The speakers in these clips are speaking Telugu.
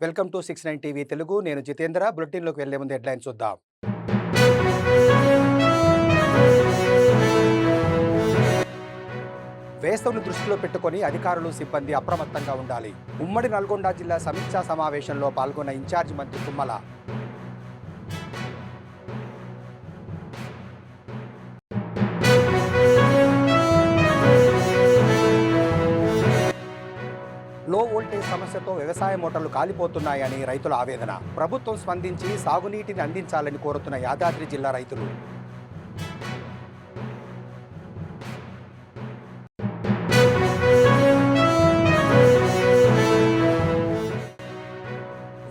Welcome to 69 TV Telugu. నేను జితేంద్ర. బులెటిన్లోకి వెళ్లే ముందు హెడ్లైన్స్ చూద్దాం. వేసవిని దృష్టిలో పెట్టుకొని అధికారులు సిబ్బంది అప్రమత్తంగా ఉండాలి. ఉమ్మడి నల్గొండ జిల్లా సమీక్షా సమావేశంలో పాల్గొన్న ఇన్ఛార్జి మంత్రి తుమ్మల. లో వోల్టేజ్ సమస్యతో వ్యవసాయ మోటార్లు కాలిపోతున్నాయని రైతుల ఆవేదన. ప్రభుత్వం స్పందించి సాగునీటిని అందించాలని కోరుతున్న యాదాద్రి జిల్లా రైతులు.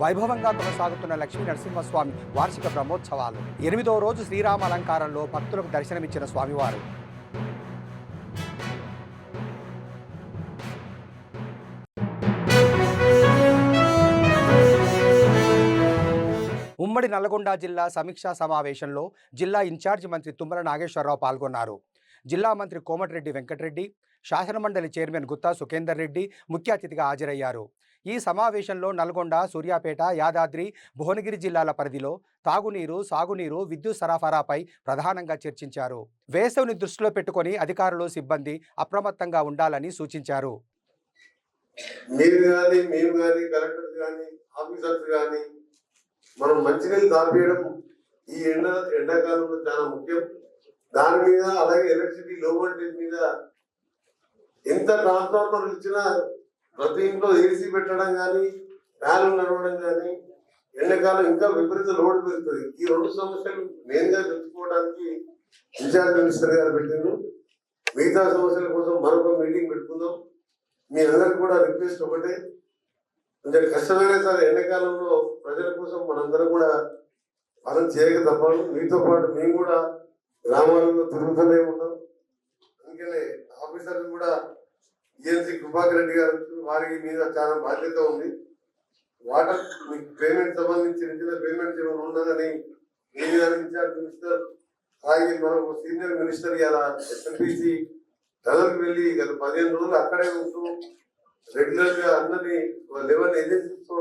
వైభవంగా కొనసాగుతున్న లక్ష్మీ నరసింహస్వామి వార్షిక బ్రహ్మోత్సవాలు. 8వ రోజు శ్రీరామ అలంకారంలో భక్తులకు దర్శనమిచ్చిన స్వామివారు. ఉమ్మడి నల్గొండ జిల్లా సమీక్షా సమావేశంలో జిల్లా ఇన్ఛార్జి మంత్రి తుమ్మల నాగేశ్వరరావు పాల్గొన్నారు. జిల్లా మంత్రి కోమటిరెడ్డి వెంకటరెడ్డి, శాసనమండలి చైర్మన్ గుత్తా సుఖేందర్ రెడ్డి ముఖ్య అతిథిగా హాజరయ్యారు. ఈ సమావేశంలో నల్గొండ, సూర్యాపేట, యాదాద్రి, భువనగిరి జిల్లాల పరిధిలో తాగునీరు, సాగునీరు, విద్యుత్ సరఫరాపై ప్రధానంగా చర్చించారు. వేసవిని దృష్టిలో పెట్టుకొని అధికారులు, సిబ్బంది అప్రమత్తంగా ఉండాలని సూచించారు. మనం మంచినీళ్ళు తాగడం ఈ ఎండాకాలంలో చాలా ముఖ్యం. దాని మీద అలాగే ఎలక్ట్రిసిటీ లో వోల్టేజ్ మీద ఎంత ట్రాన్స్ఫార్మర్ ఇచ్చినా ప్రతి ఇంట్లో ఏసీ పెట్టడం కానీ, ఫ్యాన్లు నడవడం కానీ, ఎండాకాలం ఇంకా విపరీత లోడ్ పెరుగుతుంది. ఈ రెండు సమస్యలు మెయిన్ గా తెలుసుకోవడానికి ఇన్ఛార్జ్ మినిస్టర్ గారు పెట్టిండ్రు. మిగతా సమస్యల కోసం మరొక మీటింగ్ పెట్టుకుందాం. మీ అందరికి కూడా రిక్వెస్ట్ ఒకటే, కొంచెం కష్టమైనా సరే ఎండాకాలంలో ప్రజల కోసం మనందరం కూడా పనులు చేయక తప్పదు. మీతో పాటు మేము కూడా గ్రామాలలో తిరుగుతూనే ఉంటాం. అందుకనే ఆఫీసర్లు కూడా ఈఎన్సీ కృపాకర్ రెడ్డి గారు వారికి మీద చాలా బాధ్యత ఉంది. వాటర్ మీకు పేమెంట్ సంబంధించి చిన్న పేమెంట్ ఏమైనా ఉన్నదని ఇన్ఛార్జ్ మినిస్టర్ అలాగే మనం సీనియర్ మినిస్టర్ ఇలా ఎస్ఎన్పిసి టనల్కి వెళ్ళి గత 15 రోజులు అక్కడే ఉంటూ రెగ్యులర్ గా అందరినీ 11 ఏజెన్సీస్ తో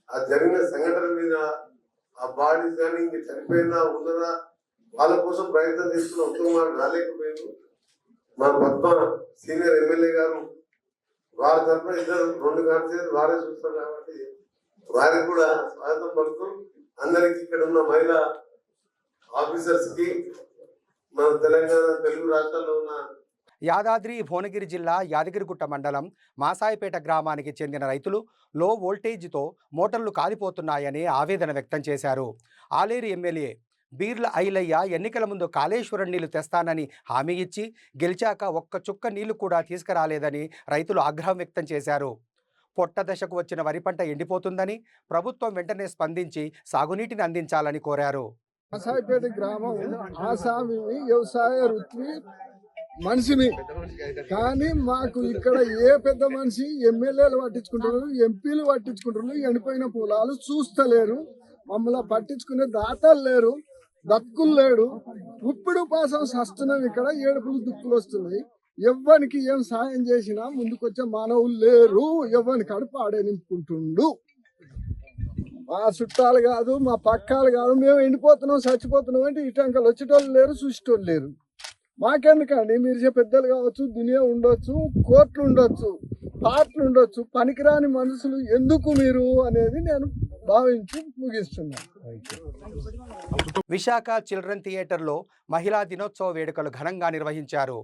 ఆ జరిగిన సంఘటన మీద ఆ బాడీస్ కానీ ఇంక చనిపోయినా ఉన్నదా వాళ్ళ కోసం ప్రయత్నం చేస్తున్న ఉత్తమ రాలేకపోయారు. మా పద్మ సీనియర్ ఎమ్మెల్యే గారు వారి తరఫున 2 గంటలు వారే చూస్తారు కాబట్టి వారికి కూడా స్వాగతం పలుకుతూ అందరికి ఇక్కడ ఉన్న మహిళా ఆఫీసర్స్ కి మన తెలంగాణ తెలుగు రాష్ట్రాల్లో ఉన్న యాదాద్రి, భువనగిరి జిల్లా యాదగిరిగుట్ట మండలం మాసాయిపేట గ్రామానికి చెందిన రైతులు లో వోల్టేజ్తో మోటార్లు కాలిపోతున్నాయని ఆవేదన వ్యక్తం చేశారు. ఆలేరు ఎమ్మెల్యే బీర్ల ఐలయ్య ఎన్నికల ముందు కాళేశ్వరం నీళ్లు తెస్తానని హామీ ఇచ్చి గెలిచాక ఒక్క చుక్క నీళ్లు కూడా తీసుకురాలేదని రైతులు ఆగ్రహం వ్యక్తం చేశారు. పొట్ట దశకు వచ్చిన వరి పంట ఎండిపోతుందని ప్రభుత్వం వెంటనే స్పందించి సాగునీటిని అందించాలని కోరారు. మాసాయిపేట గ్రామం ఆసామి వ్యవసాయ వృత్తి మనిషిని, కానీ మాకు ఇక్కడ ఏ పెద్ద మనిషి ఎమ్మెల్యేలు పట్టించుకుంటారు, ఎంపీలు పట్టించుకుంటారు. ఎండిపోయిన పొలాలు చూస్తలేరు, మమ్మల్ని పట్టించుకునే దాతలు లేరు, దక్కులు లేడు. ఇప్పుడు పాసం సస్తున్నాం. ఇక్కడ ఏడుపులు దుక్కులు వస్తున్నాయి. ఎవ్వరికి ఏం సాయం చేసినా ముందుకొచ్చే మానవులు లేరు. ఎవ్వని కడుపు ఆడే నింపుకుంటుండు. మా చుట్టాలు కాదు, మా పక్కాలు కాదు, మేము ఎండిపోతున్నాం, చచ్చిపోతున్నాం అంటే ఇటంకలు వచ్చేటోళ్ళు లేరు, చూసేటోళ్ళు లేరు. మాకెందుకండి? మీరు పెద్దలు కావచ్చు, దునియా ఉండొచ్చు, కోర్టులు ఉండొచ్చు, పార్టీలు ఉండొచ్చు, పనికిరాని మనుషులు ఎందుకు మీరు అనేది నేను భావించి ముగిస్తున్నాను. విశాఖ చిల్డ్రన్ థియేటర్లో మహిళా దినోత్సవ వేడుకలు ఘనంగా నిర్వహించారు.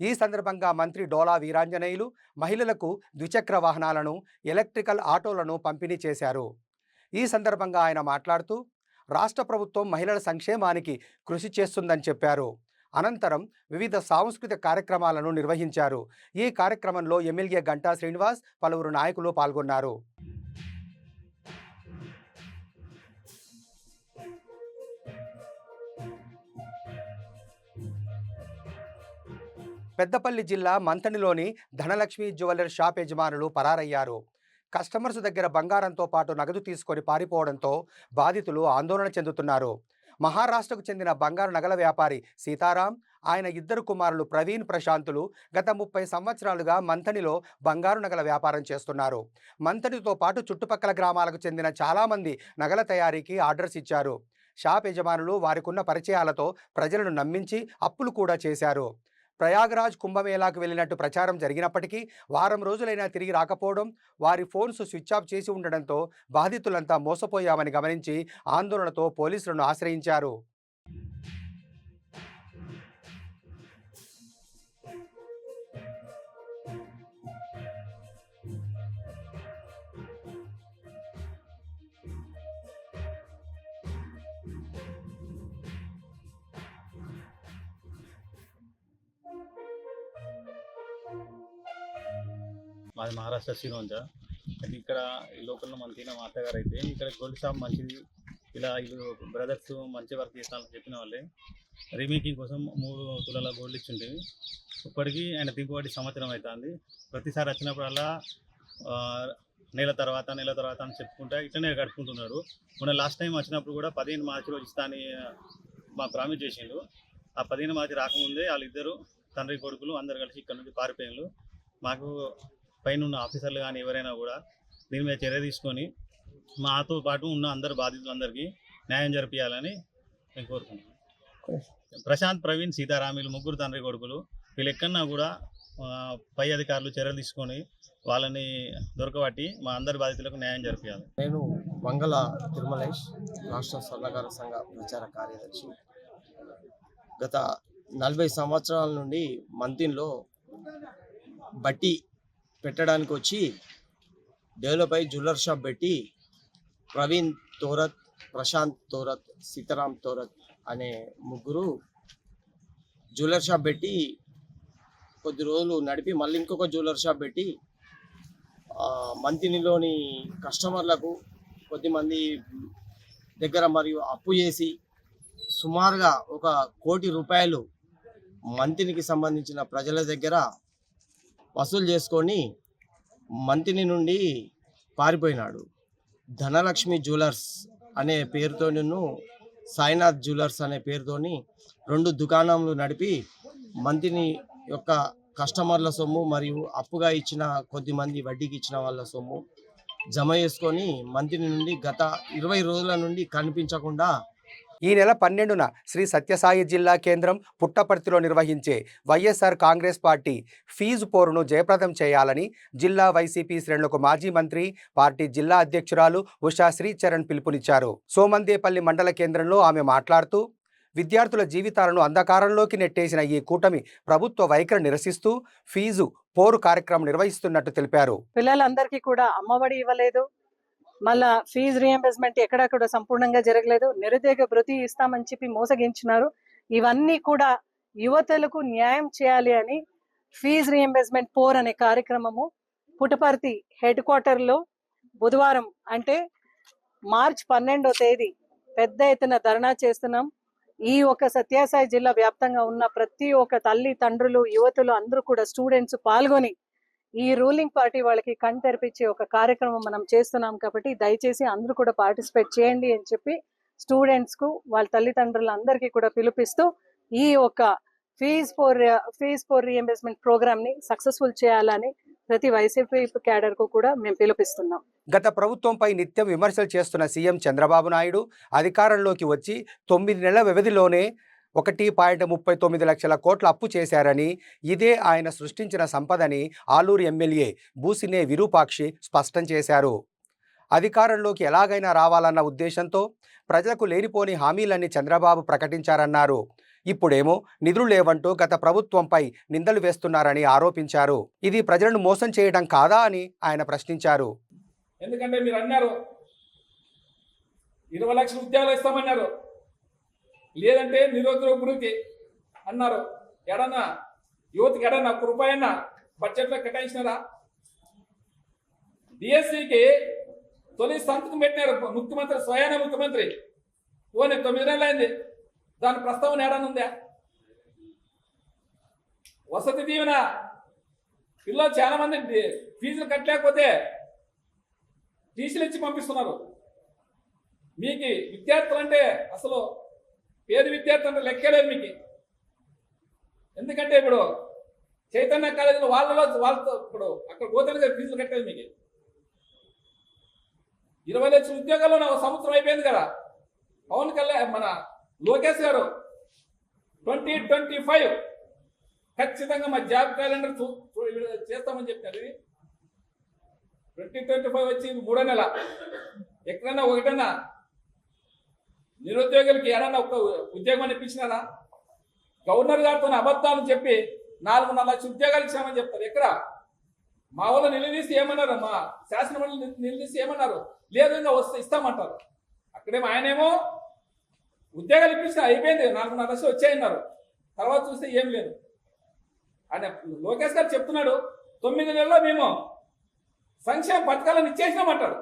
ఈ సందర్భంగా మంత్రి డోలా వీరాంజనేయులు మహిళలకు ద్విచక్ర వాహనాలను, ఎలక్ట్రికల్ ఆటోలను పంపిణీ చేశారు. ఈ సందర్భంగా ఆయన మాట్లాడుతూ రాష్ట్ర ప్రభుత్వం మహిళల సంక్షేమానికి కృషి చేస్తుందని చెప్పారు. అనంతరం వివిధ సాంస్కృతిక కార్యక్రమాలను నిర్వహించారు. ఈ కార్యక్రమంలో ఎమ్మెల్యే గంటా శ్రీనివాస్, పలువురు నాయకులు పాల్గొన్నారు. పెద్దపల్లి జిల్లా మంథనిలోని ధనలక్ష్మి జ్యువెలర్ షాప్ యజమానులు పరారయ్యారు. కస్టమర్స్ దగ్గర బంగారంతో పాటు నగదు తీసుకొని పారిపోవడంతో బాధితులు ఆందోళన చెందుతున్నారు. మహారాష్ట్రకు చెందిన బంగారు నగల వ్యాపారి సీతారాం, ఆయన ఇద్దరు కుమారులు ప్రవీణ్, ప్రశాంతులు గత 30 సంవత్సరాలుగా మంథనిలో బంగారు నగల వ్యాపారం చేస్తున్నారు. మంథనితో పాటు చుట్టుపక్కల గ్రామాలకు చెందిన చాలామంది నగల తయారీకి ఆర్డర్స్ ఇచ్చారు. షాప్ యజమానులు వారికున్న పరిచయాలతో ప్రజలను నమ్మించి అప్పులు కూడా చేశారు. ప్రయాగ్రాజ్ కుంభమేళాకు వెళ్ళినట్టు ప్రచారం జరిగినప్పటికీ వారం రోజులైనా తిరిగి రాకపోవడం, వారి ఫోన్స్ స్విచ్ ఆఫ్ చేసి ఉండడంతో బాధితులంతా మోసపోయామని గమనించి ఆందోళనతో పోలీసులను ఆశ్రయించారు. మాది మహారాష్ట్ర శ్రీరోంజ. అది ఇక్కడ ఈ లోకల్లో మంచిగా మా అత్తగారు అయితే ఇక్కడ గోల్డ్ షాప్ మంచిది, ఇలా వీళ్ళు బ్రదర్స్ మంచి వర్క్ చేస్తానని చెప్పిన వాళ్ళే రీమేకింగ్ కోసం 3 తులాల గోల్డ్ ఇచ్చిండేవి. ఇప్పటికీ ఆయన దిగుబడి సంవత్సరం అవుతుంది. ప్రతిసారి వచ్చినప్పుడల్లా నెల తర్వాత అని చెప్పుకుంటా ఇట్లనే గడుపుకుంటున్నాడు. మొన్న లాస్ట్ టైం వచ్చినప్పుడు కూడా 15 మార్చి రోజు ఇస్తా అని మా ప్రామిస్ చేసిండు. ఆ 15 మార్చి రాకముందే వాళ్ళిద్దరు తండ్రి కొడుకులు అందరు కలిసి ఇక్కడ నుంచి పారిపోయినారు. మాకు పైన ఉన్న ఆఫీసర్లు కానీ ఎవరైనా కూడా దీని మీద చర్య తీసుకొని మాతో పాటు ఉన్న అందరు బాధితులందరికీ న్యాయం జరిపించాలని నేను కోరుకుంటున్నాను. ప్రశాంత్, ప్రవీణ్, సీతారాములు ముగ్గురు తండ్రి కొడుకులు. వీళ్ళు ఎక్కడన్నా కూడా పై అధికారులు చర్యలు తీసుకొని వాళ్ళని దొరకబట్టి మా అందరి బాధితులకు న్యాయం జరిపించాలి. నేను మంగళ తిరుమలేష్, రాష్ట్ర స్వర్ణకార సంఘ ప్రచార కార్యదర్శి. గత 40 సంవత్సరాల నుండి మంతిన్లో బట్టి పెట్టడానికి వచ్చి డెవలప్ అయ్యి జ్యువెలర్ షాప్ పెట్టి ప్రవీణ్ తోరత్, ప్రశాంత్ తోరత్, సీతారాం తోరత్ అనే ముగ్గురు జ్యువెలర్ షాప్ పెట్టి కొద్ది రోజులు నడిపి మళ్ళీ ఇంకొక జ్యువెలర్ షాప్ పెట్టి మంతినిలోని కస్టమర్లకు కొద్దిమంది దగ్గర మరియు అప్పు చేసి సుమారుగా 1 కోటి రూపాయలు మంతినికి సంబంధించిన ప్రజల దగ్గర వసూలు చేసుకొని మంతిని నుండి పారిపోయినాడు. ధనలక్ష్మి జ్యువెలర్స్ అనే పేరుతోనూ సాయినాథ్ జ్యువెలర్స్ అనే పేరుతోని 2 దుకాణాలు నడిపి మంతిని యొక్క కస్టమర్ల సొమ్ము మరియు అప్పుగా ఇచ్చిన కొద్దిమంది వడ్డీకి ఇచ్చిన వాళ్ళ సొమ్ము జమ చేసుకొని మంతిని నుండి గత 20 రోజుల నుండి కనిపించకుండా ఈ నెల 12న శ్రీ సత్యసాయి జిల్లా కేంద్రం పుట్టపర్తిలో నిర్వహించే వైఎస్ఆర్ కాంగ్రెస్ పార్టీ ఫీజు పోరును జయప్రదం చేయాలని జిల్లా వైసీపీ శ్రేణులకు మాజీ మంత్రి, పార్టీ జిల్లా అధ్యక్షురాలు ఉషా శ్రీచరణ్ పిలుపునిచ్చారు. సోమందేపల్లి మండల కేంద్రంలో ఆమె మాట్లాడుతూ విద్యార్థుల జీవితాలను అంధకారంలోకి నెట్టేసిన ఈ కూటమి ప్రభుత్వ వైఖరి నిరసిస్తూ ఫీజు పోరు కార్యక్రమం నిర్వహిస్తున్నట్టు తెలిపారు. పిల్లలందరికీ కూడా అమ్మఒడి ఇవ్వలేదు, మళ్ళా ఫీజు రియంబర్స్మెంట్ ఎక్కడా కూడా సంపూర్ణంగా జరగలేదు, నిరుద్యోగ భృతి ఇస్తామని చెప్పి మోసగించినారు. ఇవన్నీ కూడా యువతలకు న్యాయం చేయాలి అని ఫీజు రియంబర్స్మెంట్ పోర్ అనే కార్యక్రమము పుట్టపర్తి హెడ్ క్వార్టర్లో బుధవారం అంటే మార్చి 12వ తేదీ పెద్ద ఎత్తున ధర్నా చేస్తున్నాం. ఈ ఒక సత్యసాయి జిల్లా వ్యాప్తంగా ఉన్న ప్రతి ఒక్క తల్లి, తండ్రులు, యువతులు అందరూ కూడా స్టూడెంట్స్ పాల్గొని ఈ రూలింగ్ పార్టీ వాళ్ళకి కణ్ తెరిపించే ఒక కార్యక్రమం మనం చేస్తున్నాం. కాబట్టి దయచేసి అందరూ కూడా పార్టిసిపేట్ చేయండి అని చెప్పి స్టూడెంట్స్ కు, వాళ్ళ తల్లిదండ్రులందరికీ కూడా పిలుపిస్తూ ఈ ఒక ఫీజ్ ఫోర్ రియంబర్స్మెంట్ ప్రోగ్రామ్ ని సక్సెస్ఫుల్ చేయాలని ప్రతి వైసీపీ క్యాడర్ కు కూడా మేము పిలుపిస్తున్నాం. గత ప్రభుత్వంపై నిత్యం విమర్శలు చేస్తున్న సీఎం చంద్రబాబు నాయుడు అధికారంలోకి వచ్చి 9 నెలల వ్యవధిలోనే 1.39 లక్షల కోట్ల అప్పు చేశారని, ఇదే ఆయన సృష్టించిన సంపదని ఆలూరు ఎమ్మెల్యే బూసినే విరూపాక్షి స్పష్టం చేశారు. అధికారంలోకి ఎలాగైనా రావాలన్న ఉద్దేశంతో ప్రజలకు లేనిపోని హామీలన్నీ చంద్రబాబు ప్రకటించారన్నారు. ఇప్పుడేమో నిధులు లేవంటూ గత ప్రభుత్వంపై నిందలు వేస్తున్నారని ఆరోపించారు. ఇది ప్రజలను మోసం చేయడం కాదా అని ఆయన ప్రశ్నించారు. ఎందుకంటే మీరు అన్నారు 20 లక్షల ఉద్యోగాలు ఇస్తామన్నారు, లేదంటే నిరుద్యోగ భృతి అన్నారు. ఎడన్నా యువతకి ఎడన్నా 1 రూపాయి అన్నా బడ్జెట్లో కేటాయించినారా? డిఎస్సికి తొలి సంతకం పెట్టినారు ముఖ్యమంత్రి, స్వయాన ముఖ్యమంత్రి. పోనీ 9 నెలలు అయింది, దాని ప్రస్తావన ఏడన్నా ఉందా? వసతి దీవెన పిల్లలు చాలా మంది ఫీజులు కట్టలేకపోతే టీసీలు ఇచ్చి పంపిస్తున్నారు. మీకు విద్యార్థులు అంటే అసలు పేద విద్యార్థులు అంటే లెక్కలేదు. మీకు ఎందుకంటే ఇప్పుడు చైతన్య కాలేజీలో వాళ్ళతో ఇప్పుడు అక్కడ పోతే ఫీజులు కట్టేది మీకు 20 లక్షల ఉద్యోగాల్లో ఒక సంవత్సరం అయిపోయింది కదా. పవన్ కళ్యాణ్ మన లోకేష్ గారు 2025 ఖచ్చితంగా మా జాబ్ క్యాలెండర్ చేస్తామని చెప్పినారు. ఇది 2025 వచ్చి 3వ నెల. ఎక్కడన్నా ఒకటన్నా నిరుద్యోగులకి ఏడన్నా ఒక ఉద్యోగం అనిపించినారా? గవర్నర్ గారితో అబద్ధాలు చెప్పి 4.5 లక్షల ఉద్యోగాలు ఇచ్చామని చెప్తారు. ఎక్కడ మా వాళ్ళు నిలదీసి ఏమన్నారు, మా శాసనమండలి నిలదీసి ఏమన్నారు, లేదు ఇంకా వస్తే ఇస్తామంటారు. అక్కడేమో ఆయనేమో ఉద్యోగాలు ఇప్పించిన అయిపోయింది, 4.5 లక్షలు వచ్చాయన్నారు. తర్వాత చూస్తే ఏం లేదు. ఆయన లోకేష్ గారు చెప్తున్నాడు 9 నెలల్లో మేము సంక్షేమ పథకాలను ఇచ్చేసినామంటాడు.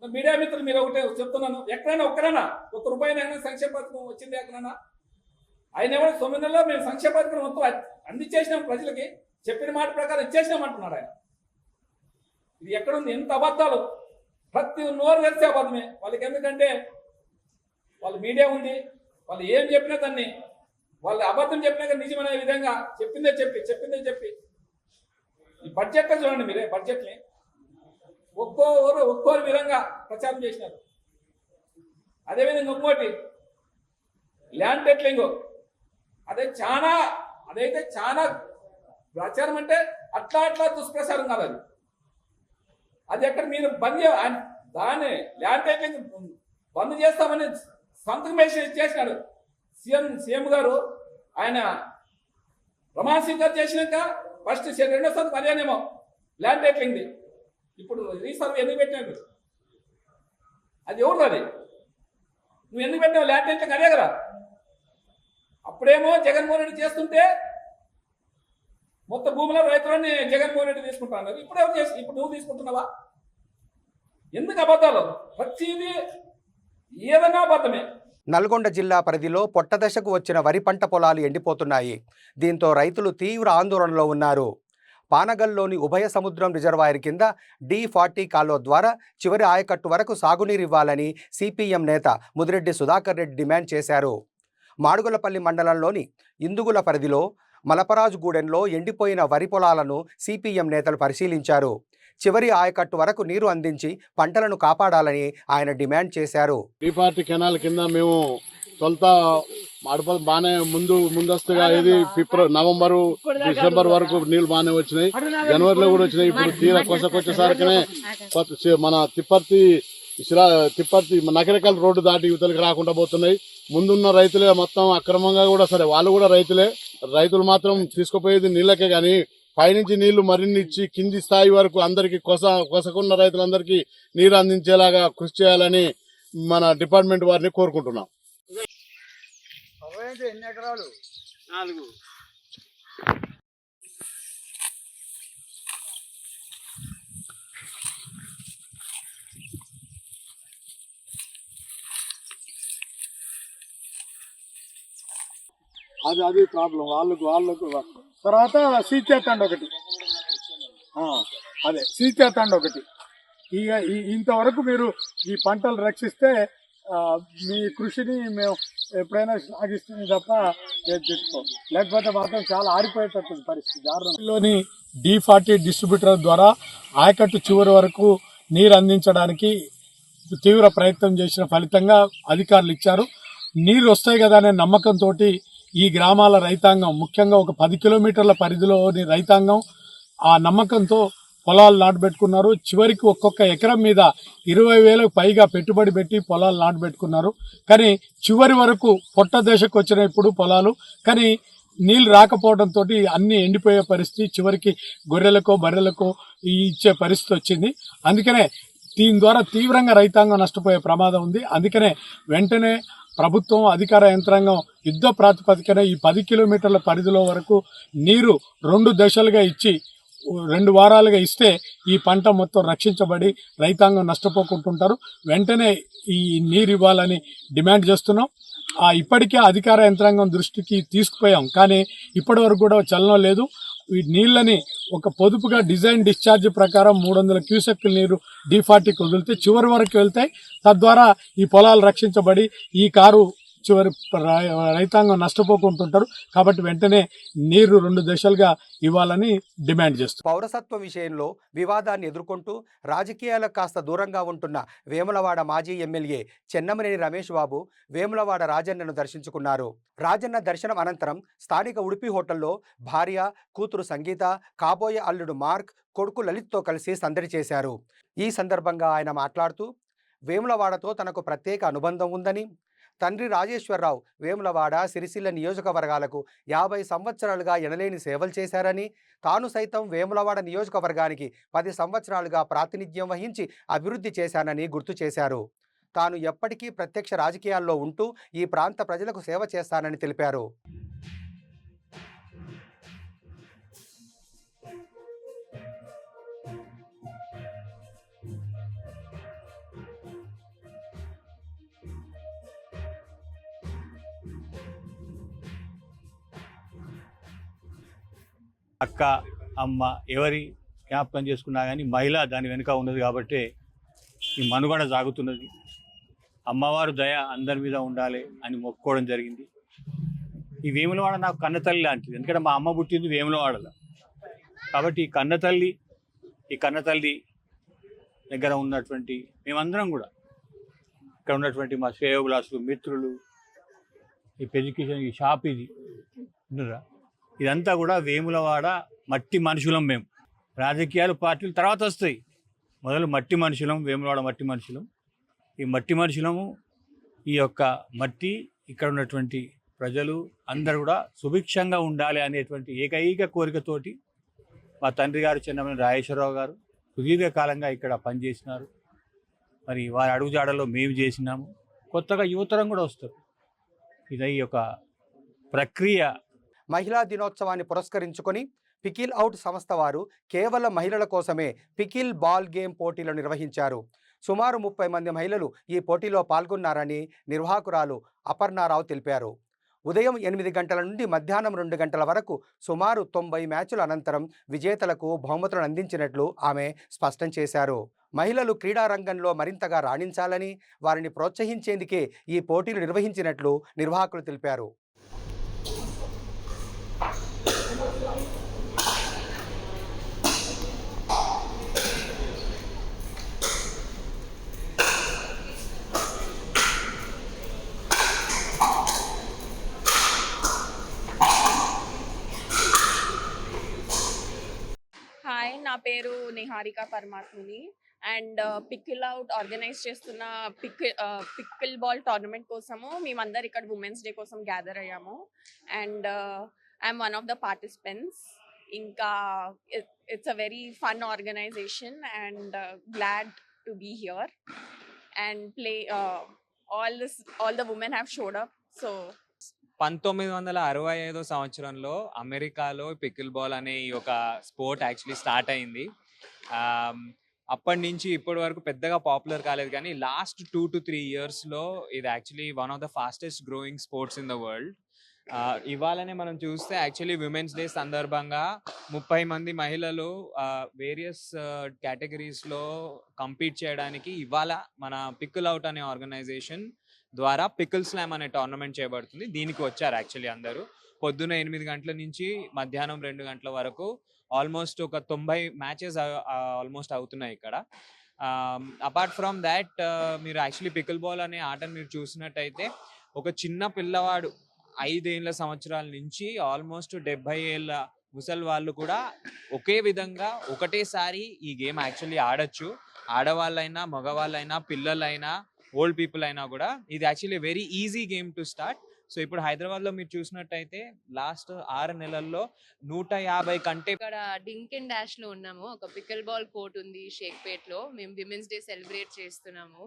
మీడియా మిత్రులు మీరు ఒకటే చెప్తున్నాను, ఎక్కడైనా ఒక్కరైనా ₹1 సంక్షేమ పథకం వచ్చింది ఎక్కడైనా? ఆయన ఏమో 9 నెలల్లో మేము సంక్షేమ పథకం మొత్తం అందించేసినాం, ప్రజలకి చెప్పిన మాట ప్రకారం ఇచ్చేసినాం అంటున్నాడు ఆయన. ఇది ఎక్కడుంది? ఎంత అబద్ధాలు! ప్రతి నోరు తెలిసే అబద్ధమే వాళ్ళకి. ఎందుకంటే వాళ్ళ మీడియా ఉంది, వాళ్ళు ఏం చెప్పినా దాన్ని వాళ్ళు అబద్ధం చెప్పినా నిజమనే విధంగా చెప్పిందే చెప్పి ఈ బడ్జెట్లో చూడండి మీరే, బడ్జెట్ని ఒక్కోరు విధంగా ప్రచారం చేసినారు. అదేవిధంగా ఇంకోటి ల్యాండ్ టెట్లింగ్, అదైతే చాలా ప్రచారం అంటే అట్లా దుష్ప్రచారం కాదు. అది ఎక్కడ మీరు దాన్ని ల్యాండ్ టైటిలింగ్ బంద్ చేస్తామని సంతకం చేసినాడు సీఎం గారు. ఆయన ప్రమాణ స్వీకారం చేసినాక ఫస్ట్ 2వ సంతకం అదేనేమో ల్యాండ్ టైటిలింగ్ది. ఇప్పుడు రీసర్వ్ ఎందుకు పెట్టినాడు? అది ఎవరు? అది నువ్వు ఎందుకు పెట్టినావు? ల్యాండ్ టైటిలింగ్ అదే కదా. అప్పుడేమో జగన్మోహన్ రెడ్డి చేస్తుంటే మొత్తం భూముల రైతులని జగన్మోహన్ రెడ్డి తీసుకుంటున్నారు. ఇప్పుడు నువ్వు తీసుకుంటున్నావా? ఎందుకు అబద్ధాలు? ప్రతిదీ ఏదైనా అబద్ధమే. నల్గొండ జిల్లా పరిధిలో పొట్టదశకు వచ్చిన వరి పంట పొలాలు ఎండిపోతున్నాయి. దీంతో రైతులు తీవ్ర ఆందోళనలో ఉన్నారు. పానగల్లోని ఉభయ సముద్రం రిజర్వాయర్ కింద D40 కాలువ ద్వారా చివరి ఆయకట్టు వరకు సాగునీరు ఇవ్వాలని సిపిఎం నేత ముదిరెడ్డి సుధాకర్ రెడ్డి డిమాండ్ చేశారు. మాడుగులపల్లి మండలంలోని ఇందుగుల పరిధిలో మలపరాజుగూడెంలో ఎండిపోయిన వరి పొలాలను సిపిఎం నేతలు పరిశీలించారు. చివరి ఆయకట్టు వరకు నీరు అందించి పంటలను కాపాడాలని ఆయన డిమాండ్ చేశారు. D40 కెనాల్ కింద మేము తొలుత మాడుపల్లి బాగానే ముందస్తుగా ఇది నవంబరు డిసెంబర్ వరకు నీళ్లు బాగానే వచ్చినాయి, జనవరిలో కూడా వచ్చినాయి. ఇప్పుడు తీరా కొసకొచ్చేసరికినే మన తిప్పర్తి నకరికల్ రోడ్డు దాటి యువతలకు రాకుండా పోతున్నాయి. ముందున్న రైతులే మొత్తం అక్రమంగా కూడా, సరే వాళ్ళు కూడా రైతులు మాత్రం తీసుకుపోయేది నీళ్ళకే గాని పైనుంచి నీళ్లు మరిన్ని ఇచ్చి కింది స్థాయి వరకు అందరికి కొసకున్న రైతులందరికీ నీరు అందించేలాగా కృషి చేయాలని మన డిపార్ట్మెంట్ వారిని కోరుకుంటున్నాం. ఎన్ని ఎకరాలు? 4. అది ప్రాబ్లం వాళ్ళకు. తర్వాత సీచేతండి ఒకటి, సీచేతండి ఒకటి. ఇక ఇంతవరకు మీరు ఈ పంటలు రక్షిస్తే మీ కృషిని మేము ఎప్పుడైనా సాగిస్తుంది తప్ప తెచ్చుకో, లేకపోతే మాత్రం చాలా ఆరిపోయేటట్టు పరిస్థితి. లోని D40 డిస్ట్రిబ్యూటర్ ద్వారా ఆయకట్టు చివరి వరకు నీరు అందించడానికి తీవ్ర ప్రయత్నం చేసిన ఫలితంగా అధికారులు ఇచ్చారు. నీరు వస్తాయి కదా అనే నమ్మకంతో ఈ గ్రామాల రైతాంగం, ముఖ్యంగా ఒక 10 కిలోమీటర్ల పరిధిలోని రైతాంగం ఆ నమ్మకంతో పొలాలు నాటుబెట్టుకున్నారు. చివరికి ఒక్కొక్క ఎకరం మీద 20,000కు పైగా పెట్టుబడి పెట్టి పొలాలు నాటుబెట్టుకున్నారు. కానీ చివరి వరకు పొట్ట దశకు వచ్చిన ఇప్పుడు పొలాలు, కానీ నీళ్లు రాకపోవడంతో అన్ని ఎండిపోయే పరిస్థితి, చివరికి గొర్రెలకో బర్రెలకో ఇచ్చే పరిస్థితి వచ్చింది. అందుకనే దీని ద్వారా తీవ్రంగా రైతాంగం నష్టపోయే ప్రమాదం ఉంది. అందుకనే వెంటనే ప్రభుత్వం, అధికార యంత్రాంగం యుద్ధ ప్రాతిపదికన ఈ 10 కిలోమీటర్ల పరిధిలో వరకు నీరు 2 దశలుగా ఇచ్చి 2 వారాలుగా ఇస్తే ఈ పంట మొత్తం రక్షించబడి రైతాంగం నష్టపోకుంటుంటారు. వెంటనే ఈ నీరు ఇవ్వాలని డిమాండ్ చేస్తున్నాం. ఇప్పటికే అధికార యంత్రాంగం దృష్టికి తీసుకుపోయాం, కానీ ఇప్పటి వరకు కూడా చలనం లేదు. ఈ నీళ్లని ఒక పొదుపుగా డిజైన్ డిశ్చార్జ్ ప్రకారం 300 క్యూసెక్కుల నీరు D40కి వదిలితే చివరి వరకు వెళ్తాయి. తద్వారా ఈ పొలాలు రక్షించబడి ఈ కారు చివరి రైతాంగం నష్టపోకుంటుంటారు. కాబట్టి వెంటనే నీరు 2 దశలుగా ఇవ్వాలని డిమాండ్ చేస్తారు. పౌరసత్వం విషయంలో వివాదాన్ని ఎదుర్కొంటూ రాజకీయాలకు కాస్త దూరంగా ఉంటున్న వేములవాడ మాజీ ఎమ్మెల్యే చెన్నమనేని రమేష్ బాబు వేములవాడ రాజన్నను దర్శించుకున్నారు. రాజన్న దర్శనం అనంతరం స్థానిక ఉడిపి హోటల్లో భార్య, కూతురు సంగీత, కాబోయే అల్లుడు మార్క్, కొడుకు లలిత్తో కలిసి సందడి చేశారు. ఈ సందర్భంగా ఆయన మాట్లాడుతూ వేములవాడతో తనకు ప్రత్యేక అనుబంధం ఉందని, తండ్రి రాజేశ్వరరావు వేములవాడ, సిరిసిల్ల నియోజకవర్గాలకు 50 సంవత్సరాలుగా ఎనలేని సేవలు చేశారని, తాను సైతం వేములవాడ నియోజకవర్గానికి 10 సంవత్సరాలుగా ప్రాతినిధ్యం వహించి అభివృద్ధి చేశానని గుర్తు చేశారు. తాను ఎప్పటికీ ప్రత్యక్ష రాజకీయాల్లో ఉంటూ ఈ ప్రాంత ప్రజలకు సేవ చేస్తానని తెలిపారు. అక్క, అమ్మ ఎవరి జ్ఞాపకం చేసుకున్నా కానీ మహిళ దాని వెనుక ఉన్నది కాబట్టి ఈ మనుగడ సాగుతున్నది. అమ్మవారు దయ అందరి మీద ఉండాలి అని మొక్కుకోవడం జరిగింది. ఈ వేములవాడ నాకు కన్నతల్లి లాంటిది. ఎందుకంటే మా అమ్మ పుట్టింది వేములవాడలో. కాబట్టి ఈ కన్నతల్లి దగ్గర ఉన్నటువంటి మేమందరం కూడా ఇక్కడ ఉన్నటువంటి మా శ్రేయోభిలాషులు, మిత్రులు, ఈ ఎడ్యుకేషన్, ఈ షాప్, ఇది ఇదంతా కూడా వేములవాడ మట్టి మనుషులం. మేము రాజకీయాలు, పార్టీలు తర్వాత వస్తాయి. మొదలు మట్టి మనుషులం, వేములవాడ మట్టి మనుషులం. ఈ మట్టి మనుషులము, ఈ యొక్క మట్టి, ఇక్కడ ఉన్నటువంటి ప్రజలు అందరూ కూడా సుభిక్షంగా ఉండాలి అనేటువంటి ఏకైక కోరికతోటి మా తండ్రి గారు చెన్నమనేని రాజేశ్వరరావు గారు సుదీర్ఘకాలంగా ఇక్కడ పనిచేసినారు. మరి వారి అడుగుజాడలో మేము చేసినాము. కొత్తగా యువతరం కూడా వస్తారు. ఇది ఈ యొక్క ప్రక్రియ. మహిళా దినోత్సవాన్ని పురస్కరించుకొని పికిల్ అవుట్ సంస్థ వారు కేవలం మహిళల కోసమే పికిల్ బాల్ గేమ్ పోటీలు నిర్వహించారు. సుమారు 30 మంది మహిళలు ఈ పోటీలో పాల్గొన్నారని నిర్వాహకురాలు అపర్ణారావు తెలిపారు. ఉదయం 8 గంటల నుండి మధ్యాహ్నం 2 గంటల వరకు సుమారు 90 మ్యాచ్ల అనంతరం విజేతలకు బహుమతులను అందించినట్లు ఆమె స్పష్టం చేశారు. మహిళలు క్రీడారంగంలో మరింతగా రాణించాలని, వారిని ప్రోత్సహించేందుకే ఈ పోటీలు నిర్వహించినట్లు నిర్వాహకులు తెలిపారు. హాయ్, నా పేరు Niharika Paramatmuni. And Pickle Out organise చేస్తున్న పికిల్ బాల్ టోర్నమెంట్ కోసము మేమందరు ఇక్కడ ఉమెన్స్ డే కోసం గ్యాదర్ అయ్యాము. And I'm one of the participants. ఇంకా it's a very fun organisation and glad to be here and play. all the women have showed up. So 1965 సంవత్సరంలో అమెరికాలో పికిల్ బాల్ అనే ఈ ఒక స్పోర్ట్ యాక్చువల్లీ స్టార్ట్ అయింది. అప్పటి నుంచి ఇప్పటి వరకు పెద్దగా పాపులర్ కాలేదు, కానీ లాస్ట్ 2 to 3 ఇయర్స్లో ఇది actually one of the fastest growing sports in the world. ఇవాళనే మనం చూస్తే యాక్చువల్లీ విమెన్స్ డే సందర్భంగా 30 మంది మహిళలు వేరియస్ కేటగిరీస్లో కంపీట్ చేయడానికి ఇవాళ మన పికిల్ అవుట్ అనే ఆర్గనైజేషన్ ద్వారా పికిల్ స్లామ్ అనే టోర్నమెంట్ చేయబడుతుంది. దీనికి వచ్చారు యాక్చువల్లీ అందరూ. పొద్దున్న 8 గంటల నుంచి మధ్యాహ్నం 2 గంటల వరకు ఆల్మోస్ట్ ఒక 90 మ్యాచెస్ ఆల్మోస్ట్ అవుతున్నాయి ఇక్కడ. అపార్ట్ ఫ్రమ్ దాట్ మీరు యాక్చువల్లీ పికిల్ బాల్ అనే ఆటను మీరు చూసినట్టయితే ఒక చిన్న పిల్లవాడు 5 సంవత్సరాల నుంచి ఆల్మోస్ట్ 70 ఏళ్ళ ముసలి వాళ్ళు కూడా ఒకే విధంగా ఒకటేసారి ఈ గేమ్ యాక్చువల్లీ ఆడచ్చు. ఆడవాళ్ళైనా, మగవాళ్ళైనా, పిల్లలైనా, ఓల్డ్ పీపుల్ అయినా కూడా ఇది actually very easy game to start. So ఇప్పుడు హైదరాబాద్లో మీరు చూసినట్టయితే లాస్ట్ 6 నెలల్లో 150 కంటే ఇక్కడ డింక్ అండ్ డాష్ లో ఉన్నాము. ఒక పికిల్ బాల్ కోర్ట్ ఉంది షేక్పేట్లో. మేము విమెన్స్ డే సెలబ్రేట్ చేస్తున్నాము.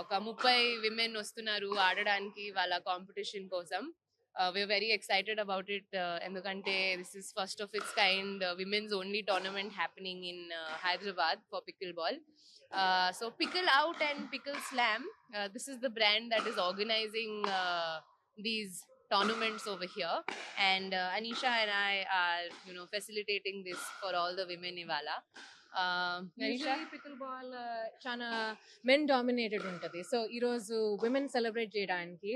ఒక 30 విమెన్ వస్తున్నారు ఆడడానికి వాళ్ళ కాంపిటీషన్ కోసం. We're very excited about it. ఎందుకంటే this is first of its kind women's only tournament happening in Hyderabad for pickle ball. So Pickle Out and Pickle Slam, this is the brand that is organizing these tournaments over here, and Anisha and I are facilitating this for all the women Ivala. Usually pickleball చాలా మెన్ డామినేటెడ్ ఉంటుంది. సో ఈరోజు విమెన్ సెలబ్రేట్ చేయడానికి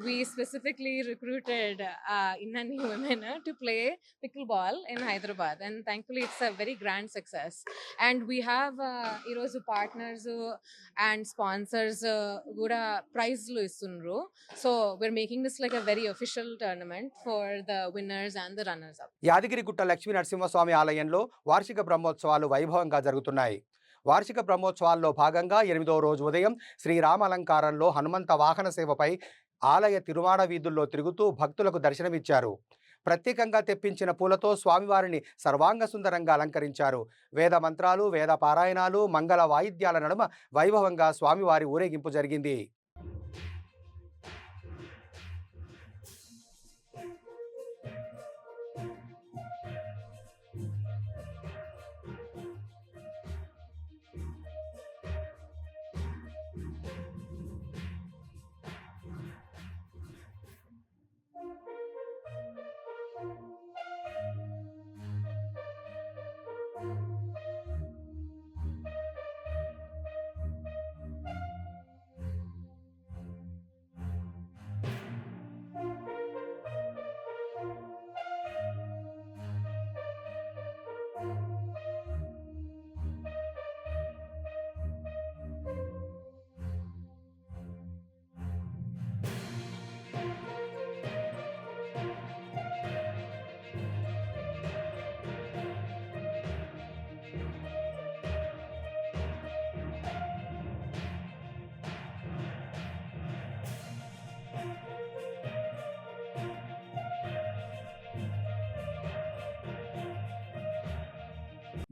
వీ స్పెసిఫిక్లీ రిక్రూటెడ్ ఇన్నన్ని women to play pickle ball in Hyderabad and thankfully it's a very grand success. And we have ఈరోజు పార్ట్నర్స్ అండ్ స్పాన్సర్స్ కూడా ప్రైజ్లు ఇస్తున్నారు. So we're making this like a very official tournament for the winners and the runners up. Yadagirigutta Lakshmi Narasimhaswamy ఆలయంలో వార్షిక బ్రహ్మోత్సవాలు వైభవంగా జరుగుతున్నాయి. వార్షిక బ్రహ్మోత్సవాల్లో భాగంగా 8వ రోజు ఉదయం శ్రీరామలంకారంలో హనుమంత వాహన సేవపై ఆలయ తిరుమాడ వీధుల్లో తిరుగుతూ భక్తులకు దర్శనమిచ్చారు. ప్రత్యేకంగా తెప్పించిన పూలతో స్వామివారిని సర్వాంగ సుందరంగా అలంకరించారు. వేద మంత్రాలు, వేద పారాయణాలు, మంగళ వాయిద్యాల నడుమ వైభవంగా స్వామివారి ఊరేగింపు జరిగింది.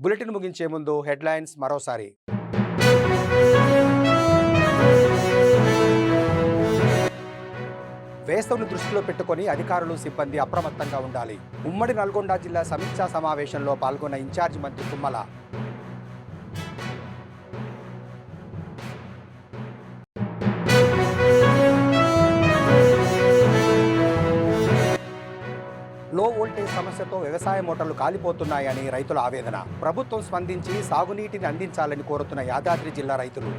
బులెటిన్ ముగించే ముందు హెడ్లైన్స్ మరోసారి. వేసవిని దృష్టిలో పెట్టుకొని అధికారులు, సిబ్బంది అప్రమత్తంగా ఉండాలి. ఉమ్మడి నల్గొండ జిల్లా సమీక్షా సమావేశంలో పాల్గొన్న ఇన్ఛార్జి మంత్రి తుమ్మల. లో వోల్టేజ్ సమస్యతో వ్యవసాయ మోటార్లు కాలిపోతున్నాయని రైతుల ఆవేదన. ప్రభుత్వం స్పందించి సాగునీటిని అందించాలని కోరుతున్న యాదాద్రి జిల్లా రైతులు.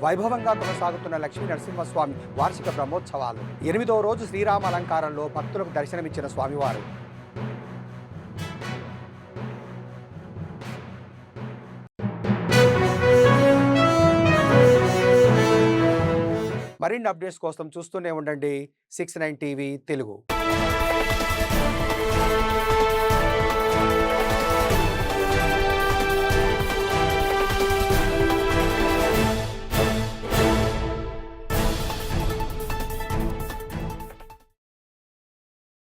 వైభవంగా కొనసాగుతున్న లక్ష్మీ నరసింహస్వామి వార్షిక బ్రహ్మోత్సవాలు. 8వ రోజు శ్రీరామ అలంకారంలో భక్తులకు దర్శనమిచ్చిన స్వామివారు. మరిన్ని అప్డేట్స్ కోసం చూస్తూనే ఉండండి 69 టీవీ తెలుగు.